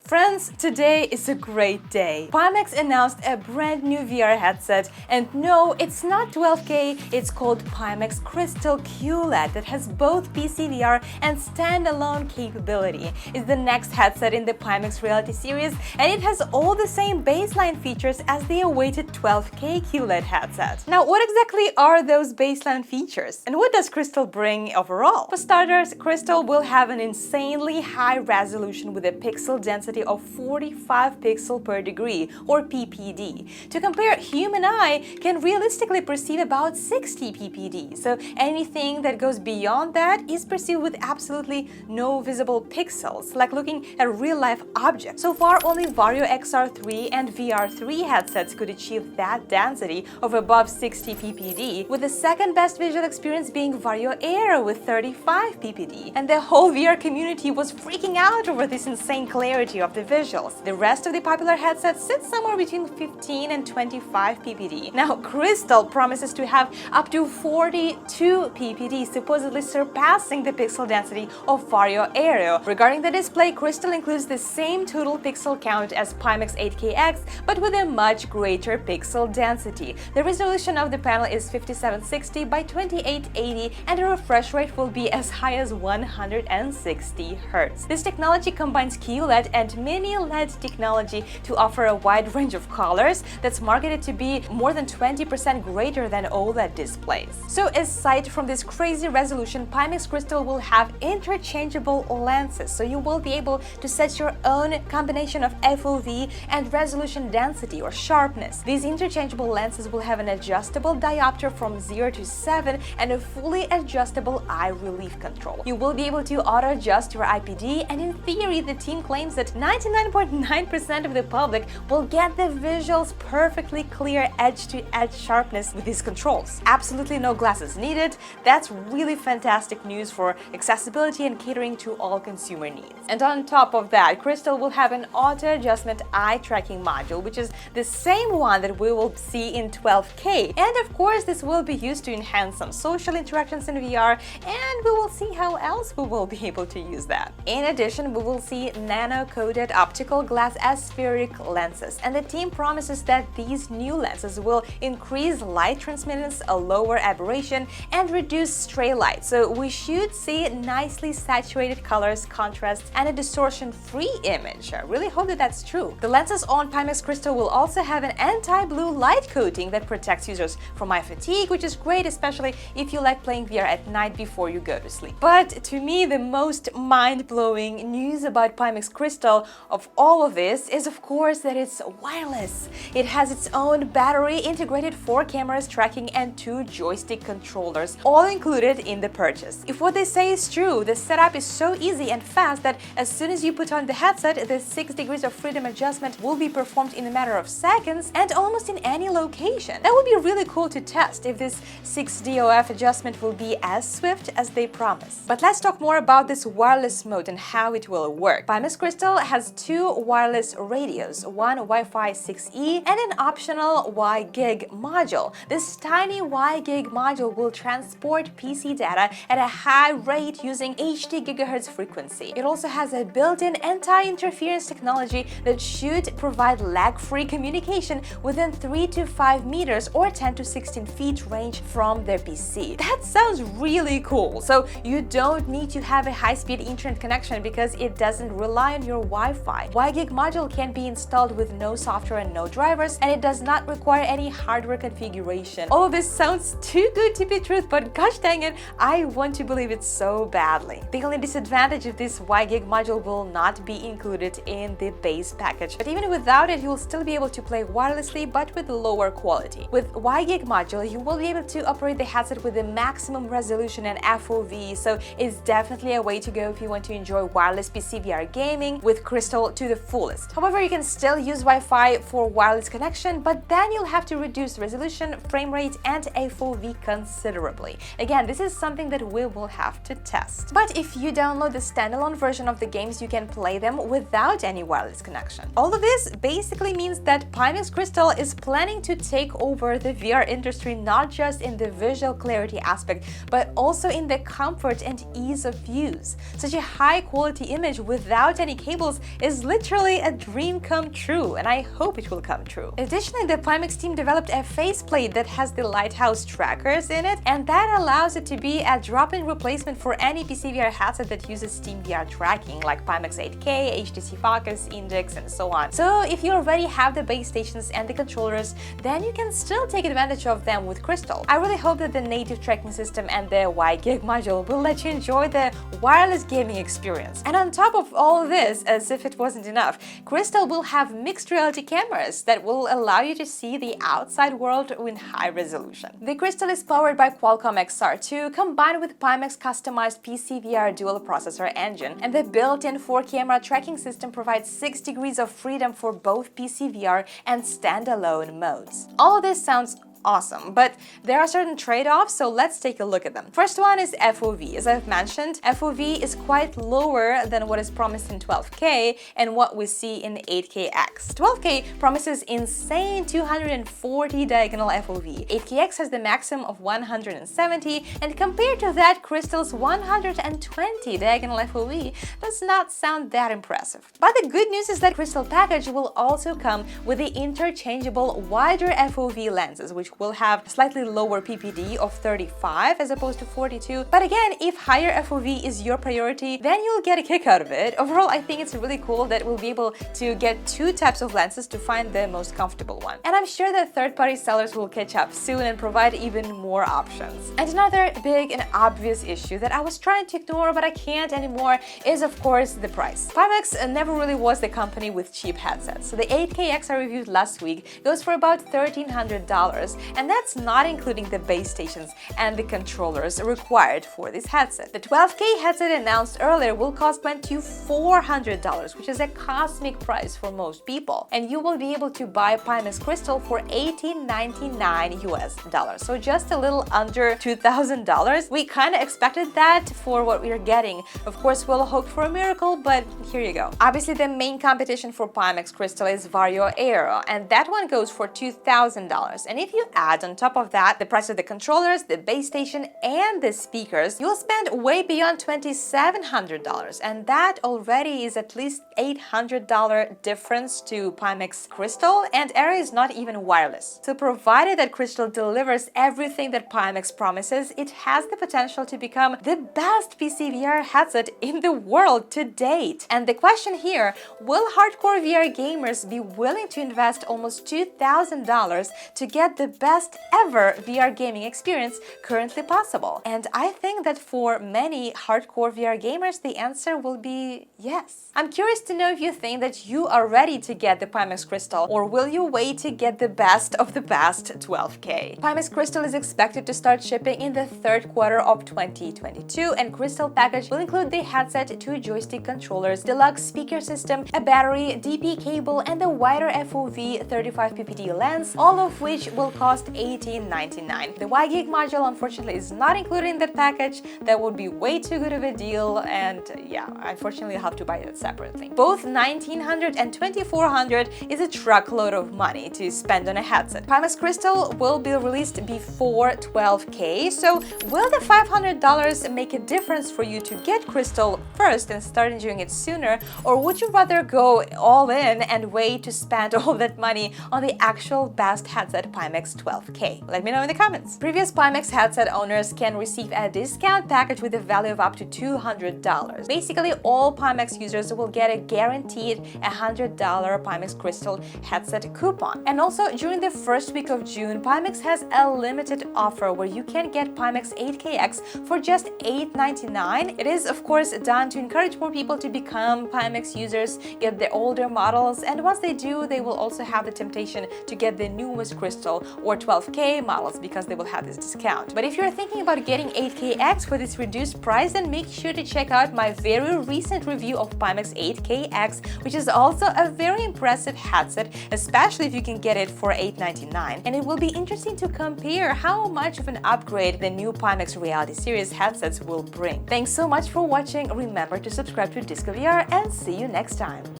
Friends, today is a great day. Pimax announced a brand new VR headset, and no, it's not 12K, it's called Pimax Crystal Qled that has both PCVR and standalone capability. It's the next headset in the Pimax Reality series, and it has all the same baseline features as the awaited 12K Qled headset. Now, what exactly are those baseline features, and what does Crystal bring overall? For starters, Crystal will have an insanely high resolution with a pixel density of 45 pixel per degree, or ppd. To compare, human eye can realistically perceive about 60 ppd, so anything that goes beyond that is perceived with absolutely no visible pixels, like looking at real-life objects. So far, only Vario XR3 and VR3 headsets could achieve that density of above 60 ppd, with the second best visual experience being Vario Air with 35 ppd. And the whole VR community was freaking out over this insane clarity of the visuals. The rest of the popular headsets sit somewhere between 15 and 25 ppd. Now, Crystal promises to have up to 42 ppd, supposedly surpassing the pixel density of Vario Aero. Regarding the display, Crystal includes the same total pixel count as Pimax 8KX, but with a much greater pixel density. The resolution of the panel is 5760 by 2880, and the refresh rate will be as high as 160 Hz. This technology combines QLED and mini LED technology to offer a wide range of colors that's marketed to be more than 20% greater than OLED displays. So aside from this crazy resolution, Pimax Crystal will have interchangeable lenses, so you will be able to set your own combination of FOV and resolution density or sharpness. These interchangeable lenses will have an adjustable diopter from 0 to 7 and a fully adjustable eye relief control. You will be able to auto-adjust your IPD, and in theory, the team claims that 99.9% of the public will get the visuals perfectly clear edge-to-edge sharpness with these controls. Absolutely no glasses needed. That's really fantastic news for accessibility and catering to all consumer needs. And on top of that, Crystal will have an auto-adjustment eye tracking module, which is the same one that we will see in 12K. And of course, this will be used to enhance some social interactions in VR, and we will see how else we will be able to use that. In addition, we will see nano-coated optical glass aspheric lenses, and the team promises that these new lenses will increase light transmittance, a lower aberration, and reduce stray light. So we should see nicely saturated colors, contrasts, and a distortion-free image. I really hope that that's true. The lenses on Pimax Crystal will also have an anti-blue light coating that protects users from eye fatigue, which is great, especially if you like playing VR at night before you go to sleep. But to me, the most mind-blowing news about Pimax Crystal of all of this is, of course, that it's wireless. It has its own battery, integrated 4 cameras, tracking, and 2 joystick controllers, all included in the purchase. If what they say is true, the setup is so easy and fast that as soon as you put on the headset, the 6 degrees of freedom adjustment will be performed in a matter of seconds and almost in any location. That would be really cool to test if this 6 DOF adjustment will be as swift as they promise. But let's talk more about this wireless mode and how it will work. Pimax Crystal has 2 wireless radios, one Wi-Fi 6E and an optional WiGig module. This tiny WiGig module will transport PC data at a high rate using 80 GHz frequency. It also has a built-in anti-interference technology that should provide lag-free communication within 3 to 5 meters or 10 to 16 feet range from their PC. That sounds really cool. So you don't need to have a high-speed internet connection because it doesn't rely on your Wi-Fi. WiGig module can be installed with no software and no drivers, and it does not require any hardware configuration. All of this sounds too good to be truth, but gosh dang it, I want to believe it so badly. The only disadvantage of this WiGig module will not be included in the base package, but even without it, you will still be able to play wirelessly, but with lower quality. With WiGig module, you will be able to operate the headset with the maximum resolution and FOV, so it's definitely a way to go if you want to enjoy wireless PCVR gaming with Crystal to the fullest. However, you can still use Wi-Fi for wireless connection, but then you'll have to reduce resolution, frame rate, and FOV considerably. Again, this is something that we will have to test. But if you download the standalone version of the games, you can play them without any wireless connection. All of this basically means that Pimax Crystal is planning to take over the VR industry, not just in the visual clarity aspect, but also in the comfort and ease of use. Such a high quality image without any cables crystals is literally a dream come true, and I hope it will come true. Additionally, the Pimax team developed a faceplate that has the lighthouse trackers in it, and that allows it to be a drop-in replacement for any PCVR headset that uses SteamVR tracking, like Pimax 8K, HTC Focus, Index, and so on. So if you already have the base stations and the controllers, then you can still take advantage of them with Crystal. I really hope that the native tracking system and the WiGig module will let you enjoy the wireless gaming experience. And on top of all this, as if it wasn't enough, Crystal will have mixed reality cameras that will allow you to see the outside world in high resolution. The Crystal is powered by Qualcomm XR2 combined with Pimax customized PCVR dual processor engine, and the built-in 4-camera tracking system provides 6 degrees of freedom for both PCVR and standalone modes. All of this sounds awesome, but there are certain trade-offs, so let's take a look at them. First one is FOV. As I've mentioned, FOV is quite lower than what is promised in 12K and what we see in 8KX. 12K promises insane 240 diagonal FOV. 8KX has the maximum of 170, and compared to that, Crystal's 120 diagonal FOV does not sound that impressive. But the good news is that Crystal package will also come with the interchangeable wider FOV lenses, which will have slightly lower PPD of 35 as opposed to 42. But again, if higher FOV is your priority, then you'll get a kick out of it. Overall, I think it's really cool that we'll be able to get 2 types of lenses to find the most comfortable one. And I'm sure that third-party sellers will catch up soon and provide even more options. And another big and obvious issue that I was trying to ignore but I can't anymore is, of course, the price. Pimax never really was the company with cheap headsets. So the 8KX I reviewed last week goes for about $1,300, and that's not including the base stations and the controllers required for this headset. The 12K headset announced earlier will cost went to $400, which is a cosmic price for most people. And you will be able to buy Pimax Crystal for $1,899 US, so just a little under $2,000. We kind of expected that for what we are getting. Of course, we'll hope for a miracle, but here you go. Obviously, the main competition for Pimax Crystal is Vario Aero, and that one goes for $2,000. And if you add on top of that the price of the controllers, the base station, and the speakers, you'll spend way beyond $2,700, and that already is at least $800 difference to Pimax Crystal, and Aero is not even wireless. So provided that Crystal delivers everything that Pimax promises, it has the potential to become the best PCVR headset in the world to date. And the question here, will hardcore VR gamers be willing to invest almost $2,000 to get the best ever VR gaming experience currently possible? And I think that for many hardcore VR gamers, the answer will be yes. I'm curious to know if you think that you are ready to get the Pimax Crystal, or will you wait to get the best of the best 12K? Pimax Crystal is expected to start shipping in the 3rd quarter of 2022, and Crystal package will include the headset, 2 joystick controllers, deluxe speaker system, a battery, DP cable, and the wider FOV 35 PPD lens, all of which will cost $1,899. The WiGig module unfortunately is not included in that package. That would be way too good of a deal, and yeah, unfortunately I'll have to buy it separately. Both $1,900 and $2,400 is a truckload of money to spend on a headset. Pimax Crystal will be released before 12K, so will the $500 make a difference for you to get Crystal first and start enjoying it sooner, or would you rather go all in and wait to spend all that money on the actual best headset, Pimax 12K? Let me know in the comments. Previous Pimax headset owners can receive a discount package with a value of up to $200. Basically, all Pimax users will get a guaranteed $100 Pimax Crystal headset coupon. And also, during the first week of June, Pimax has a limited offer where you can get Pimax 8KX for just $899. It is, of course, done to encourage more people to become Pimax users, get the older models, and once they do, they will also have the temptation to get the newest Crystal or 12K models because they will have this discount. But if you're thinking about getting 8KX for this reduced price, then make sure to check out my very recent review of Pimax 8KX, which is also a very impressive headset, especially if you can get it for $899. And it will be interesting to compare how much of an upgrade the new Pimax Reality Series headsets will bring. Thanks so much for watching. Remember to subscribe to PCVR and see you next time.